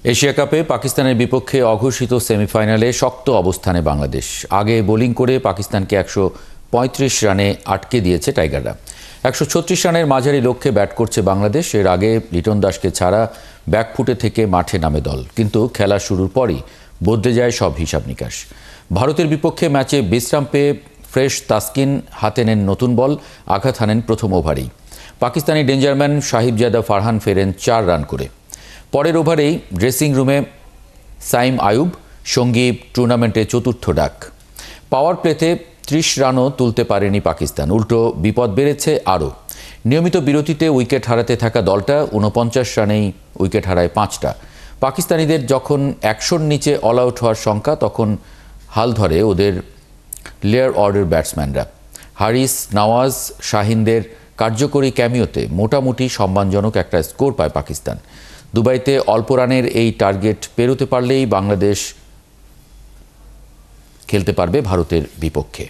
Asia কাপে পাকিস্তানের বিপক্ষে অঘোষিত সেমিফাইনালে শক্ত অবস্থানে বাংলাদেশ। আগে বোলিং করে পাকিস্তানকে ১৩৫ রানে আটকে দিয়েছে টাইগাররা। ১৩৬ রানের মাঝারি লক্ষ্যে ব্যাট করছে বাংলাদেশ। এর আগে লিটন দাসকে ছাড়া ব্যাকফুটে থেকে মাঠে নামে দল, কিন্তু খেলা শুরুর পরই বদলে যায় সব হিসাব নিকাশ। ভারতের বিপক্ষে ম্যাচে বিশ্রাম পেয়ে ফ্রেশ তাসকিন হাতে নেন নতুন বল, আঘাত হানেন প্রথম ওভারেই। পাকিস্তানি ডেঞ্জারম্যান সাহিবজাদা ফারহান ফেরেন ৪ রান করে। পরের ওভারেই ড্রেসিং রুমে সাইম আয়ুব সঙ্গী টুর্নামেন্টে চতুর্থ ডাক। পাওয়ার প্লেতে ৩০ রানও তুলতে পারেনি পাকিস্তান, উল্টো বিপদ বেড়েছে আরও। নিয়মিত বিরতিতে উইকেট হারাতে থাকা দলটা ৪৯ রানেই উইকেট হারায় ৫টা। পাকিস্তানিদের যখন ১০০-র নিচে অল আউট হওয়ার শঙ্কা, তখন হাল ধরে ওদের লেয়ার অর্ডার ব্যাটসম্যানরা। হারিস, নওয়াজ, শাহিনদের কার্যকরী ক্যামিওতে মোটামুটি সম্মানজনক একটা স্কোর পায় পাকিস্তান। দুবাইতে অল্প রানের এই টার্গেট পেরোতে পারলেই বাংলাদেশ খেলতে পারবে ভারতের বিপক্ষে।